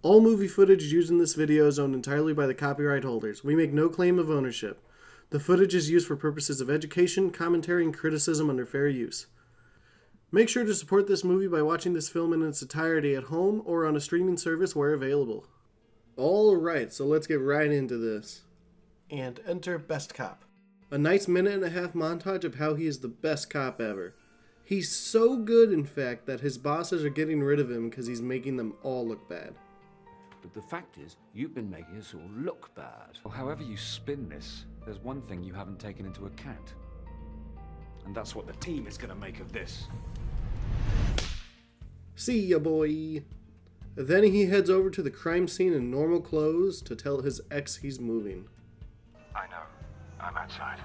All movie footage used in this video is owned entirely by the copyright holders. We make no claim of ownership. The footage is used for purposes of education, commentary, and criticism under fair use. Make sure to support this movie by watching this film in its entirety at home or on a streaming service where available. Alright, so let's get right into this. And enter Best Cop. A nice minute-and-a-half montage of how he is the best cop ever. He's so good, in fact, that his bosses are getting rid of him because he's making them all look bad. But the fact is, you've been making us all look bad. Well, however you spin this, there's one thing you haven't taken into account. And that's what the team is going to make of this. See ya, boy. Then he heads over to the crime scene in normal clothes to tell his ex he's moving. I know. I'm outside.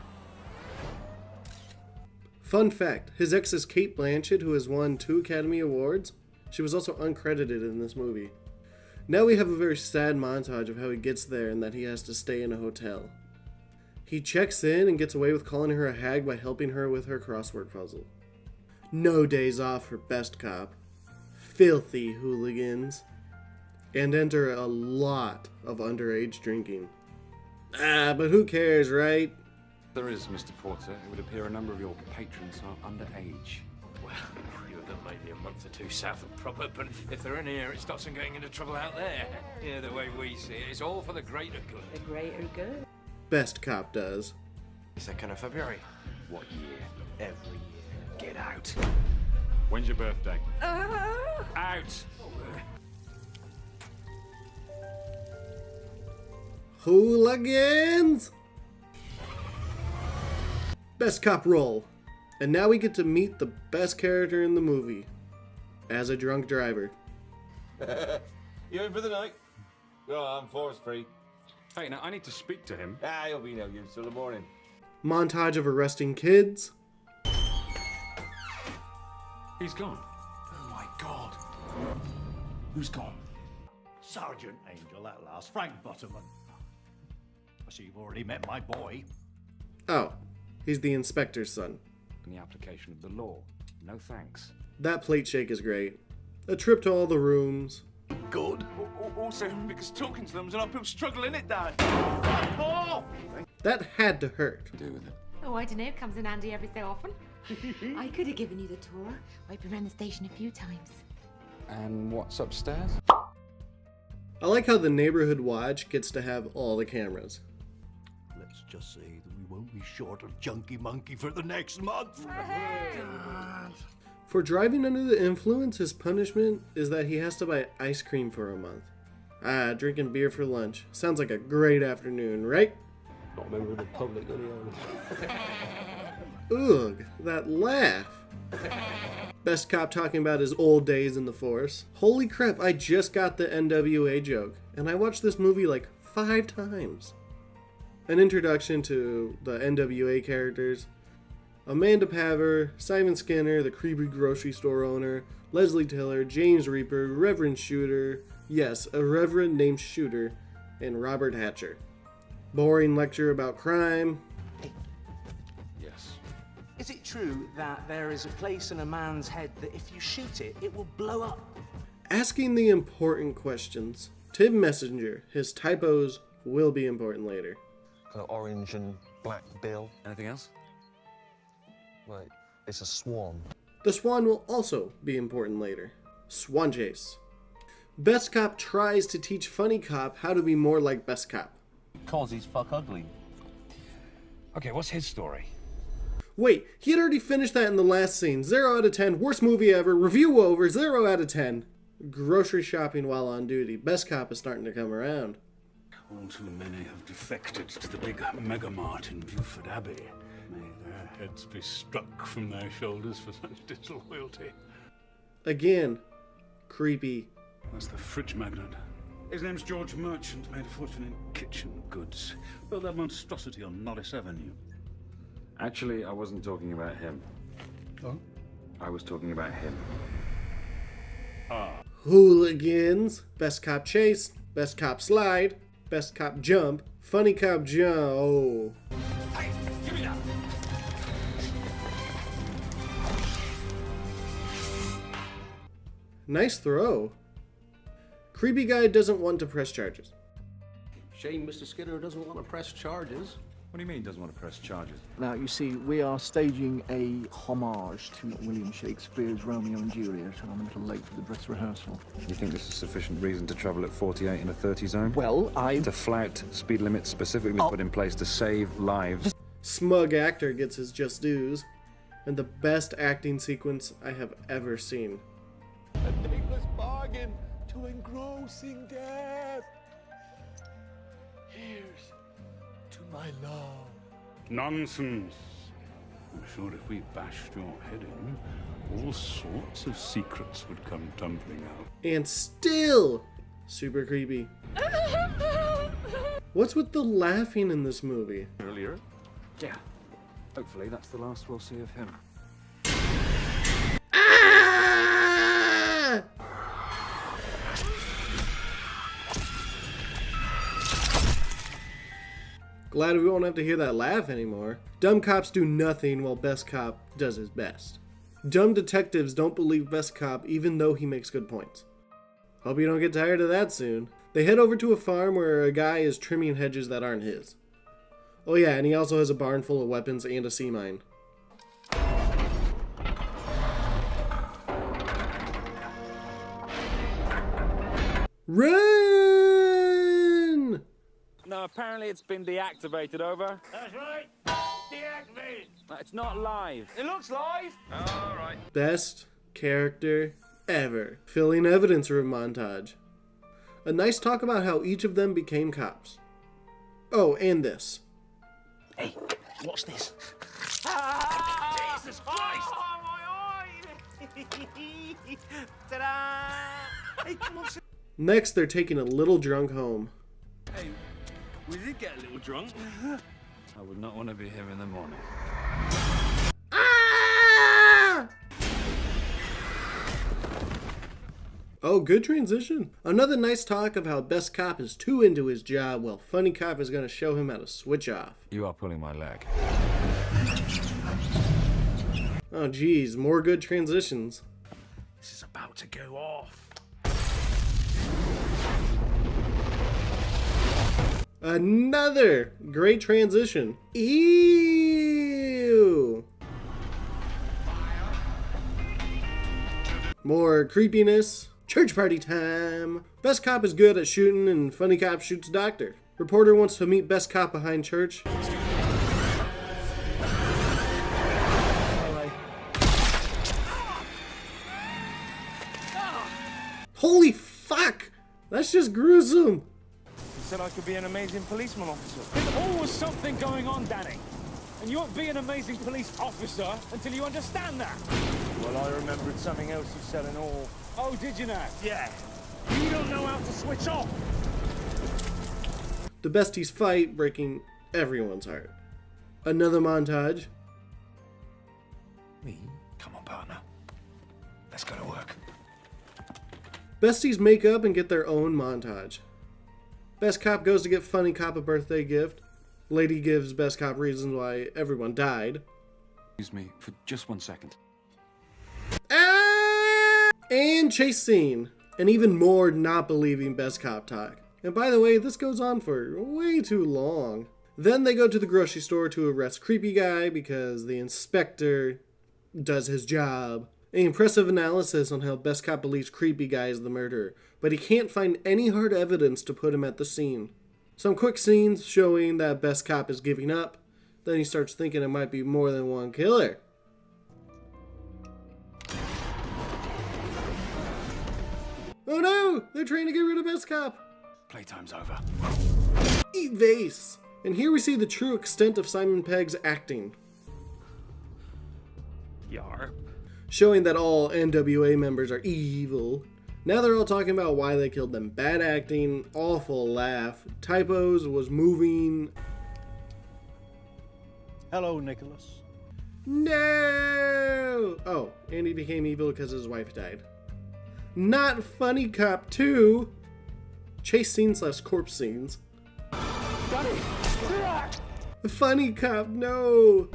Fun fact, his ex is Cate Blanchett, who has won 2 Academy Awards. She was also uncredited in this movie. Now we have a very sad montage of how he gets there and that he has to stay in a hotel. He checks in and gets away with calling her a hag by helping her with her crossword puzzle. No days off for Best Cop. Filthy hooligans. And enter a lot of underage drinking. But who cares, right? There is, Mr. Porter. It would appear a number of your patrons are underage. Well, you're maybe a month or two south of proper, but if they're in here, it stops them getting into trouble out there. Yeah, the way we see it, it's all for the greater good. The greater good? Best Cop does. 2nd of February. What year? Every year. Get out. When's your birthday? Out! Hooligans! Best Cop roll. And now we get to meet the best character in the movie. As a drunk driver. You in for the night? Go on, force free. Hey, now I need to speak to him. He'll be no use till the morning. Montage of arresting kids. He's gone. Oh my God. Who's gone? Sergeant Angel at last, Frank Butterman. I see you've already met my boy. Oh, he's the inspector's son. In the application of the law. No thanks. That plate shake is great. A trip to all the rooms. Good. Also, because talking to them is an uphill struggle, isn't it, Dad? Oh! That had to hurt. Do with it. Oh, I don't know. It comes in handy every so often. I could have given you the tour. I've been around the station a few times. And what's upstairs? I like how the neighborhood watch gets to have all the cameras. Let's just say that we won't be short of Junkie Monkey for the next month. For driving under the influence, his punishment is that he has to buy ice cream for a month. Drinking beer for lunch. Sounds like a great afternoon, right? Not a member of the public, anyhow. Ugh, that laugh. Best Cop talking about his old days in the force. Holy crap, I just got the NWA joke, and I watched this movie like 5 times. An introduction to the NWA characters. Amanda Paver, Simon Skinner, the creepy grocery store owner, Leslie Tiller, James Reaper, Reverend Shooter, yes, a reverend named Shooter, and Robert Hatcher. Boring lecture about crime. Yes. Is it true that there is a place in a man's head that if you shoot it, it will blow up? Asking the important questions. Tim Messenger, his typos will be important later. Kind of orange and black bill. Anything else? Wait, it's a swan. The swan will also be important later. Swan chase. Best Cop tries to teach Funny Cop how to be more like Best Cop. Cause he's fuck ugly. Okay, what's his story? Wait, he had already finished that in the last scene. 0 out of 10, worst movie ever, review over, 0 out of 10. Grocery shopping while on duty. Best Cop is starting to come around. All too many have defected to the big megamart in Buford Abbey. May their heads be struck from their shoulders for such disloyalty. Again, creepy. That's the fridge magnate. His name's George Merchant, made a fortune in kitchen goods. Built that monstrosity on Norris Avenue. Actually, I wasn't talking about him. Oh? I was talking about him. Hooligans. Best Cop chase. Best Cop slide. Best Cop jump. Funny Cop jump. Oh. Hey, give me that! Nice throw. Creepy guy doesn't want to press charges. Shame Mr. Skinner doesn't want to press charges. What do you mean he doesn't want to press charges? Now, you see, we are staging a homage to William Shakespeare's Romeo and Juliet, and I'm a little late for the dress rehearsal. You think this is sufficient reason to travel at 48 in a 30 zone? Well, To flout speed limits specifically put in place to save lives. Smug actor gets his just dues, and the best acting sequence I have ever seen. A nameless bargain to engrossing death. Here's to my love. Nonsense. I'm sure if we bashed your head in, all sorts of secrets would come tumbling out. And still super creepy. What's with the laughing in this movie? Earlier? Yeah. Hopefully that's the last we'll see of him. Ah! Glad we won't have to hear that laugh anymore. Dumb cops do nothing while best cop does his best. Dumb detectives don't believe best cop even though he makes good points. Hope you don't get tired of that soon. They head over to a farm where a guy is trimming hedges that aren't his. Oh yeah, and he also has a barn full of weapons and a sea mine. Run! No, apparently it's been deactivated, over. That's right. Deactivate. It's not live. It looks live. All right. Best character ever. Filling evidence room montage. A nice talk about how each of them became cops. Oh, and this. Hey, what's this? Jesus Christ! Oh, my eye! Ta-da! Hey, come on, Next, they're taking a little drunk home. Hey, we did get a little drunk. I would not want to be here in the morning. Ah! Oh, good transition. Another nice talk of how best cop is too into his job while funny cop is going to show him how to switch off. You are pulling my leg. Oh geez, more good transitions. This is about to go off. Another great transition. Ew. More creepiness. Church party time. Best cop is good at shooting and funny cop shoots doctor. Reporter wants to meet best cop behind church. Holy fuck! That's just gruesome. You said I could be an amazing policeman officer. There's always something going on, Danny. And you won't be an amazing police officer until you understand that. Well, I remembered something else you said and all. Oh, did you now? Yeah. You don't know how to switch off. The besties fight, breaking everyone's heart. Another montage. Me? Come on, partner. Let's go to work. Besties make up and get their own montage. Best cop goes to get funny cop a birthday gift. Lady gives best cop reasons why everyone died. Excuse me for just 1 second. Ah! And chase scene. And even more not believing best cop talk. And by the way, this goes on for way too long. Then they go to the grocery store to arrest creepy guy because the inspector does his job. An impressive analysis on how best cop believes creepy guy is the murderer, but he can't find any hard evidence to put him at the scene. Some quick scenes showing that best cop is giving up. Then he starts thinking it might be more than one killer. Oh no! They're trying to get rid of best cop! Playtime's over. Eat vase! And here we see the true extent of Simon Pegg's acting. YARP. Showing that all NWA members are evil. Now they're all talking about why they killed them. Bad acting, awful laugh, typos, was moving. Hello, Nicholas. No! Oh, and he became evil because his wife died. Not Funny Cop 2. Chase scenes / corpse scenes. Funny Cop, no!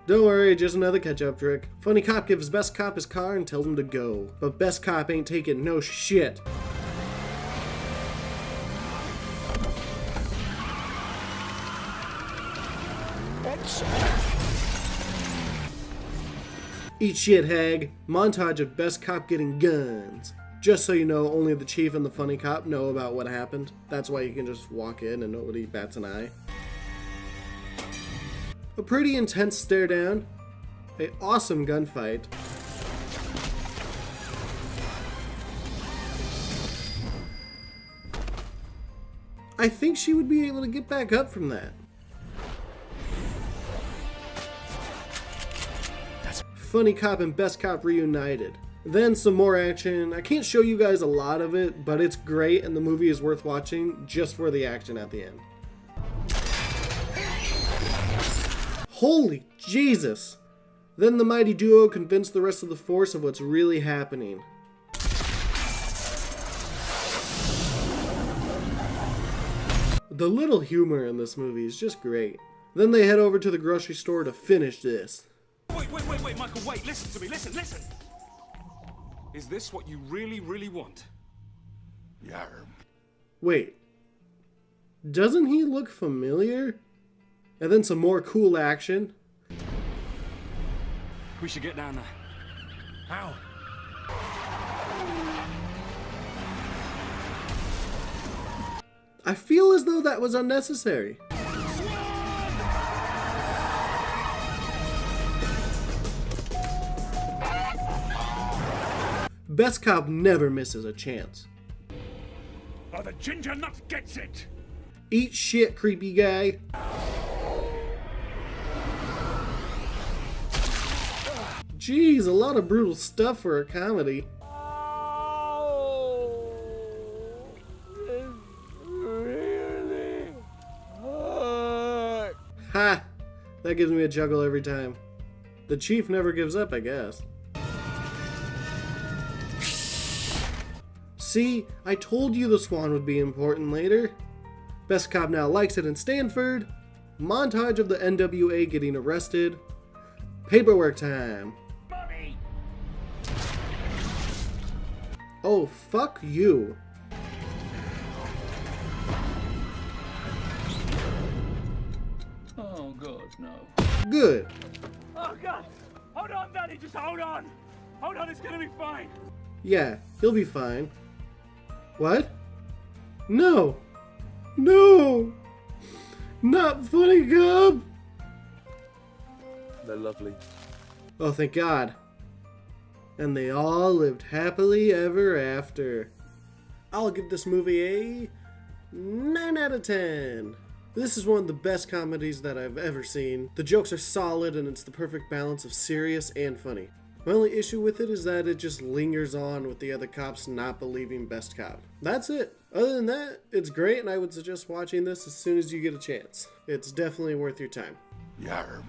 Don't worry, just another catch-up trick. Funny cop gives best cop his car and tells him to go. But best cop ain't taking no shit. Eat shit, hag. Montage of best cop getting guns. Just so you know, only the chief and the funny cop know about what happened. That's why you can just walk in and nobody bats an eye. A pretty intense stare down. An awesome gunfight. I think she would be able to get back up from that. Funny cop and best cop reunited. Then some more action. I can't show you guys a lot of it, but it's great and the movie is worth watching just for the action at the end. Holy Jesus! Then the mighty duo convinced the rest of the force of what's really happening. The little humor in this movie is just great. Then they head over to the grocery store to finish this. Wait, Michael, wait, listen to me, listen. Is this what you really want? YARP. Wait. Doesn't he look familiar? And then some more cool action. We should get down there. How? I feel as though that was unnecessary. Best cop never misses a chance. Oh, the ginger nut gets it! Eat shit, creepy guy. Jeez, a lot of brutal stuff for a comedy. Ha! That gives me a chuckle every time. The chief never gives up, I guess. See, I told you the swan would be important later. Best cop now likes it in Stanford. Montage of the NWA getting arrested. Paperwork time. Money. Oh, fuck you. Oh, God, no. Good. Oh, God! Hold on, Daddy, just hold on! Hold on, it's gonna be fine! Yeah, he'll be fine. What? No! No! Not funny, cop! They're lovely. Oh, thank God. And they all lived happily ever after. I'll give this movie a 9 out of 10. This is one of the best comedies that I've ever seen. The jokes are solid and it's the perfect balance of serious and funny. My only issue with it is that it just lingers on with the other cops not believing best cop. That's it. Other than that, it's great and I would suggest watching this as soon as you get a chance. It's definitely worth your time. YARP.